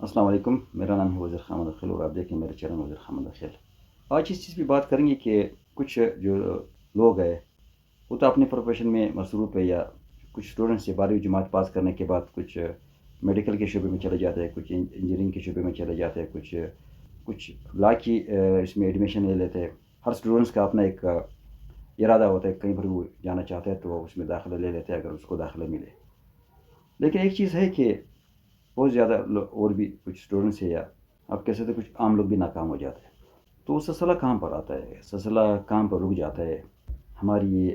السلام علیکم، میرا نام ہے وزیر خامد اخیل اور آپ دیکھیں میرے چینل وزیر خامد اخیل۔ آج اس چیز پہ بات کریں گے کہ کچھ جو لوگ ہیں وہ تو اپنے پروفیشن میں مصروف ہے، یا کچھ اسٹوڈنٹس 12ویں جماعت پاس کرنے کے بعد کچھ میڈیکل کے شعبے میں چلے جاتے ہیں، کچھ انجینئرنگ کے شعبے میں چلے جاتے ہیں، کچھ لا کی اس میں ایڈمیشن لے لیتے ہیں۔ ہر اسٹوڈنٹس کا اپنا ایک ارادہ ہوتا ہے، کہیں پر وہ جانا چاہتے ہیں تو وہ اس میں داخلہ لے لیتے ہیں اگر اس کو داخلہ ملے۔ لیکن ایک چیز ہے کہ بہت زیادہ اور بھی کچھ اسٹوڈنٹس ہیں، یا آپ کہہ سکتے ہیں کچھ عام لوگ بھی ناکام ہو جاتے ہیں۔ تو وہ سلسلہ کہاں پر آتا ہے؟ سلسلہ کہاں پر رک جاتا ہے؟ ہماری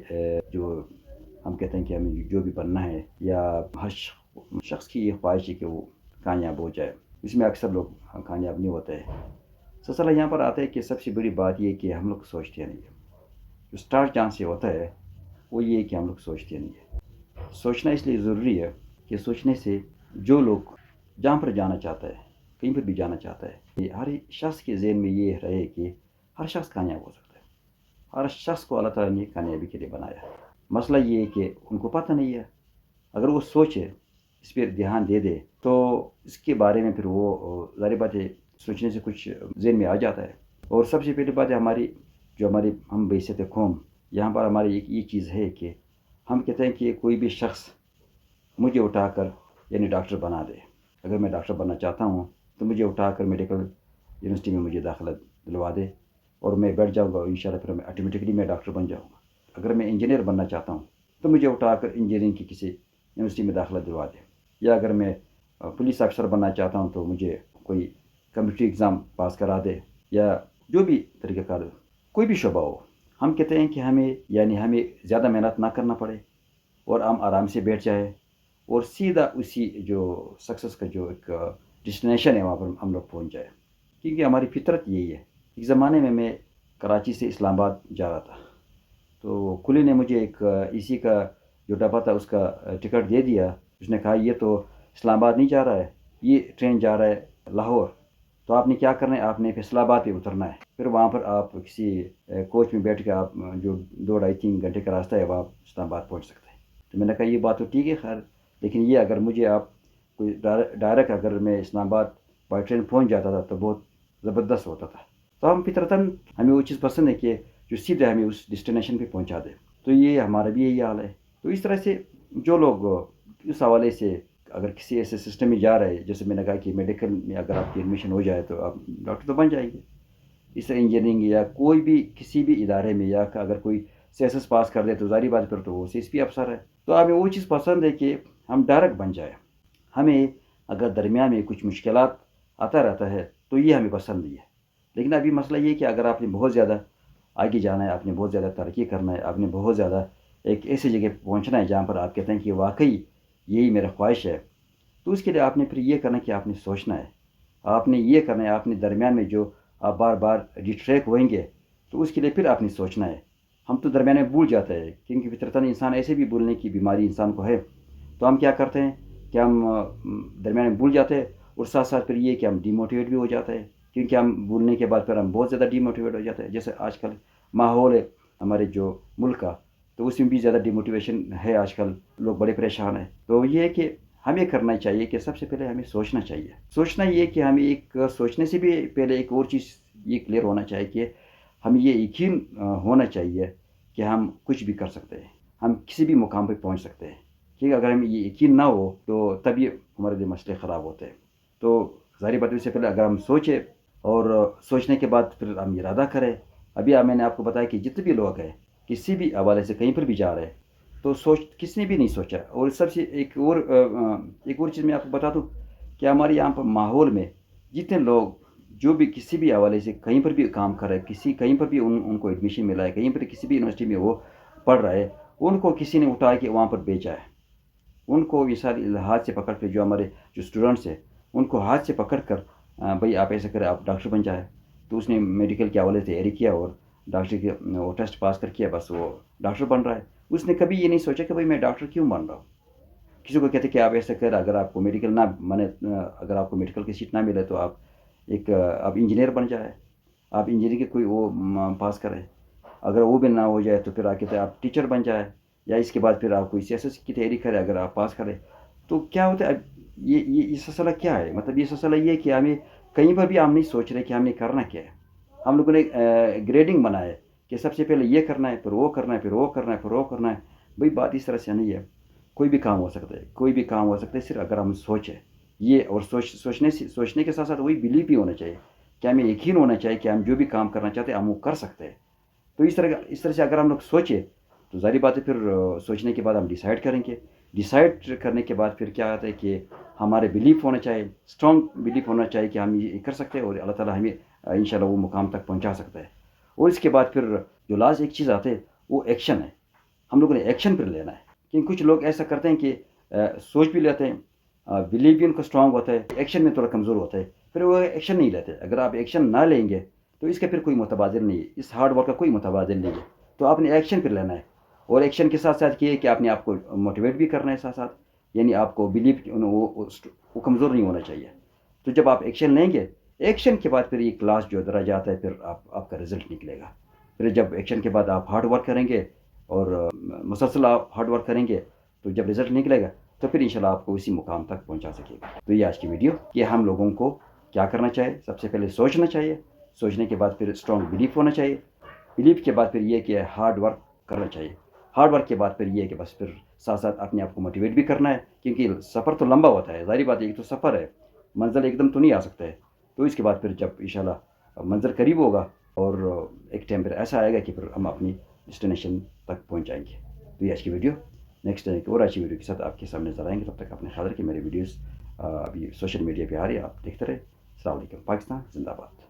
جو ہم کہتے ہیں کہ ہمیں جو بھی بننا ہے، یا ہر شخص کی یہ خواہش ہے کہ وہ کامیاب ہو جائے، اس میں اکثر لوگ کامیاب نہیں ہوتے ہیں۔ سلسلہ یہاں پر آتا ہے کہ سب سے بڑی بات یہ کہ ہم لوگ سوچتے نہیں ہیں۔ جو اسٹارٹ جہاں سے ہوتا ہے وہ یہ ہے کہ ہم لوگ سوچتے نہیں ہیں۔ سوچنا اس لیے ضروری ہے کہ سوچنے سے جو لوگ جہاں پر جانا چاہتا ہے، کہیں پر بھی جانا چاہتا ہے، ہر شخص کے ذہن میں یہ رہے کہ ہر شخص کامیاب ہو سکتا ہے۔ ہر شخص کو اللہ تعالیٰ نے کامیابی کے لیے بنایا ہے۔ مسئلہ یہ ہے کہ ان کو پتہ نہیں ہے۔ اگر وہ سوچے، اس پہ دھیان دے دے، تو اس کے بارے میں پھر وہ ظاہر بات ہے سوچنے سے کچھ ذہن میں آ جاتا ہے۔ اور سب سے پہلی بات ہے ہماری ہم بحیثیت قوم، یہاں پر ہماری ایک یہ چیز ہے کہ ہم کہتے ہیں کہ کوئی بھی شخص مجھے اٹھا کر یعنی ڈاکٹر بنا دے۔ اگر میں ڈاکٹر بننا چاہتا ہوں تو مجھے اٹھا کر میڈیکل یونیورسٹی میں مجھے داخلہ دلوا دے اور میں بیٹھ جاؤں گا، اور انشاءاللہ پھر میں آٹومیٹکلی میں ڈاکٹر بن جاؤں گا۔ اگر میں انجینئر بننا چاہتا ہوں تو مجھے اٹھا کر انجینئرنگ کی کسی یونیورسٹی میں داخلہ دلوا دے، یا اگر میں پولیس افسر بننا چاہتا ہوں تو مجھے کوئی کمپٹیٹیو ایگزام پاس کرا دے، یا جو بھی طریقہ کار کوئی بھی شعبہ ہو۔ ہم کہتے ہیں کہ ہمیں زیادہ محنت نہ کرنا پڑے اور ہم آرام سے بیٹھ جائے اور سیدھا اسی جو سکسیس کا جو ایک ڈسٹینیشن ہے وہاں پر ہم لوگ پہنچ جائے، کیونکہ ہماری فطرت یہی ہے۔ ایک زمانے میں کراچی سے اسلام آباد جا رہا تھا، تو کلی نے مجھے ایک اسی کا جو ڈبہ تھا اس کا ٹکٹ دے دیا۔ اس نے کہا یہ تو اسلام آباد نہیں جا رہا ہے، یہ ٹرین جا رہا ہے لاہور، تو آپ نے کیا کرنا ہے، آپ نے فیصل آباد پہ اترنا ہے، پھر وہاں پر آپ کسی کوچ میں بیٹھ کے آپ جو 2 ڈھائی 3 گھنٹے کا راستہ ہے وہاں اسلام آباد پہنچ سکتے ہیں۔ تو میں نے کہا یہ بات تو ٹھیک ہے، خیر، لیکن یہ اگر مجھے آپ کوئی ڈائریکٹ اگر میں اسلام آباد بائی ٹرین پہنچ جاتا تھا تو بہت زبردست ہوتا تھا۔ تو ہم فطرتاً ہمیں وہ چیز پسند ہے کہ جو سیدھے ہمیں اس ڈسٹینیشن پہ پہنچا دے۔ تو یہ ہمارا بھی یہی حال ہے۔ تو اس طرح سے جو لوگ اس حوالے سے اگر کسی ایسے سسٹم میں جا رہے ہیں، جیسے میں نے کہا کہ میڈیکل میں اگر آپ کی ایڈمیشن ہو جائے تو آپ ڈاکٹر تو بن جائیں گے، اس طرح انجینئرنگ یا کوئی بھی کسی بھی ادارے میں، یا اگر کوئی CSS پاس کر دے تو ظاہری بات پر تو وہ CSP افسر ہے۔ تو ہمیں وہ چیز پسند ہے کہ ہم ڈائریکٹ بن جائیں۔ ہمیں اگر درمیان میں کچھ مشکلات آتا رہتا ہے تو یہ ہمیں پسند نہیں ہے۔ لیکن ابھی مسئلہ یہ کہ اگر آپ نے بہت زیادہ آگے جانا ہے، آپ نے بہت زیادہ ترقی کرنا ہے، آپ نے بہت زیادہ ایک ایسی جگہ پہنچنا ہے جہاں پر آپ کہتے ہیں کہ واقعی یہی میرا خواہش ہے، تو اس کے لیے آپ نے پھر یہ کرنا کہ آپ نے سوچنا ہے، آپ نے یہ کرنا ہے، آپ نے درمیان میں جو آپ بار بار ریٹریک ہوئیں گے تو اس کے لیے پھر آپ نے سوچنا ہے۔ ہم تو درمیان میں بھول جاتے ہیں، کیونکہ فطرتاً انسان ایسے بھی بھولنے کی بیماری انسان کو ہے۔ تو ہم کیا کرتے ہیں کہ ہم درمیان میں بھول جاتے ہیں، اور ساتھ ساتھ پھر یہ کہ ہم ڈی موٹیویٹ بھی ہو جاتے ہیں، کیونکہ ہم بھولنے کے بعد پھر ہم بہت زیادہ ڈی موٹیویٹ ہو جاتے ہیں۔ جیسے آج کل ماحول ہے ہمارے جو ملک کا، تو اس میں بھی زیادہ ڈی موٹیویشن ہے، آج کل لوگ بڑے پریشان ہیں۔ تو یہ ہے کہ ہمیں کرنا چاہیے کہ سب سے پہلے ہمیں سوچنا چاہیے۔ سوچنا یہ کہ ہمیں ایک سوچنے سے بھی پہلے ایک اور چیز یہ کلیئر ہونا چاہیے کہ ہمیں یہ یقین ہونا چاہیے کہ ہم کچھ بھی کر سکتے ہیں، ہم کسی بھی مقام پہ پہنچ سکتے ہیں۔ کیونکہ اگر ہمیں یہ یقین نہ ہو تو تب یہ ہمارے لیے مسئلے خراب ہوتے ہیں۔ تو ظاہری بات سے پہلے اگر ہم سوچیں اور سوچنے کے بعد پھر ہم ارادہ کریں۔ ابھی میں نے آپ کو بتایا کہ جتنے بھی لوگ ہیں کسی بھی حوالے سے کہیں پر بھی جا رہے ہیں تو کسی نے بھی نہیں سوچا۔ اور سب سے ایک اور چیز میں آپ کو بتا دوں کہ ہمارے یہاں پر ماحول میں جتنے لوگ جو بھی کسی بھی حوالے سے کہیں پر بھی کام کر رہے ہیں، کہیں پر بھی ان کو ایڈمیشن ملا ہے، کہیں پر کسی بھی یونیورسٹی میں وہ پڑھ رہے ہیں، ان کو کسی نے اٹھا کے وہاں پر بیچا ہے۔ ان کو یہ سارے ہاتھ سے پکڑ کے جو ہمارے جو اسٹوڈنٹس ہیں ان کو ہاتھ سے پکڑ کر بھائی آپ ایسا کریں، آپ ڈاکٹر بن جائے۔ تو اس نے میڈیکل کے حوالے سے تیاری کیا اور ڈاکٹر کے وہ ٹیسٹ پاس کر کیا، بس وہ ڈاکٹر بن رہا ہے۔ اس نے کبھی یہ نہیں سوچا کہ بھائی میں ڈاکٹر کیوں بن رہا ہوں۔ کسی کو کہتے کہ آپ ایسا کریں، اگر آپ کو میڈیکل نہ بنے، اگر آپ کو میڈیکل کی سیٹ نہ ملے تو آپ انجینئر بن جائے، آپ انجینئر کے کوئی وہ پاس کریں۔ اگر وہ بھی نہ ہو جائے تو پھر کہتے ہیں آپ ٹیچر بن جائے، یا اس کے بعد پھر آپ کوئی CSS کی تیاری کریں، اگر آپ پاس کریں تو کیا ہوتا ہے۔ یہ سلسلہ کیا ہے؟ مطلب یہ سلسلہ یہ ہے کہ ہمیں کہیں پر بھی ہم نہیں سوچ رہے کہ ہم نے کرنا کیا ہے. ہم لوگوں نے گریڈنگ بنا ہے کہ سب سے پہلے یہ کرنا ہے، پھر وہ کرنا ہے، پھر وہ کرنا ہے، پھر وہ کرنا ہے. بھائی بات اس طرح سے نہیں ہے. کوئی بھی کام ہو سکتا ہے، کوئی بھی کام ہو سکتا ہے صرف اگر ہم سوچیں. یہ اور سوچنے کے ساتھ ساتھ وہی بلیف بھی ہونا چاہیے کہ ہمیں یقین ہونا چاہیے کہ ہم جو بھی کام کرنا چاہتے ہیں ہم وہ کر سکتے ہیں. تو اس طرح سے اگر ہم لوگ سوچیں تو ظاہری بات ہے پھر سوچنے کے بعد ہم ڈیسائیڈ کریں گے. ڈیسائیڈ کرنے کے بعد پھر کیا آتا ہے کہ ہمارے بلیف ہونا چاہیے، اسٹرانگ بلیف ہونا چاہیے کہ ہم یہ کر سکتے ہیں اور اللہ تعالیٰ ہمیں انشاءاللہ وہ مقام تک پہنچا سکتا ہے. اور اس کے بعد پھر جو لاسٹ ایک چیز آتے ہے وہ ایکشن ہے. ہم لوگوں نے ایکشن پھر لینا ہے. کیونکہ کچھ لوگ ایسا کرتے ہیں کہ سوچ بھی لیتے ہیں، بلیف بھی ان کا اسٹرانگ ہوتا ہے، ایکشن میں تھوڑا کمزور ہوتا ہے، پھر وہ ایکشن نہیں لیتے. اگر آپ ایکشن نہ لیں گے تو اس کا پھر کوئی متبادل نہیں ہے، اس ہارڈ ورک کا کوئی متبادل نہیں ہے. تو آپ نے ایکشن پھر لینا ہے. اور ایکشن کے ساتھ ساتھ یہ ہے کہ آپ نے آپ کو موٹیویٹ بھی کرنا ہے ساتھ ساتھ. یعنی آپ کو بلیف وہ کمزور نہیں ہونا چاہیے. تو جب آپ ایکشن لیں گے، ایکشن کے بعد پھر ایک لاسٹ جو درجہ آتا ہے پھر آپ کا رزلٹ نکلے گا. پھر جب ایکشن کے بعد آپ ہارڈ ورک کریں گے اور مسلسل آپ ہارڈ ورک کریں گے تو جب رزلٹ نکلے گا تو پھر انشاءاللہ آپ کو اسی مقام تک پہنچا سکے گا. تو یہ آج کی ویڈیو کہ ہم لوگوں کو کیا کرنا چاہیے. سب سے پہلے سوچنا چاہیے، سوچنے کے بعد پھر اسٹرانگ بلیف ہونا چاہیے، بلیف کے بعد پھر یہ کہ ہارڈ ورک کرنا چاہیے، ہارڈ ورک کے بعد پھر یہ کہ بس پھر ساتھ ساتھ اپنے آپ کو موٹیویٹ بھی کرنا ہے. کیونکہ سفر تو لمبا ہوتا ہے، ظاہری بات ہے، ایک تو سفر ہے، منزل ایک دم تو نہیں آ سکتا ہے. تو اس کے بعد پھر جب انشاءاللہ منظر قریب ہوگا اور ایک ٹائم پھر ایسا آئے گا کہ پھر ہم اپنی ڈسٹینیشن تک پہنچ جائیں گے. تو یہ آج کی ویڈیو. نیکسٹ ٹائم ایک اور اچھی ویڈیو کے ساتھ آپ کے سامنے نظر آئیں گے. تب تک اپنے خیال رکھیں. میرے ویڈیوز ابھی سوشل میڈیا پہ آ رہی ہے، آپ دیکھتے رہے. السلام علیکم. پاکستان زندہ باد.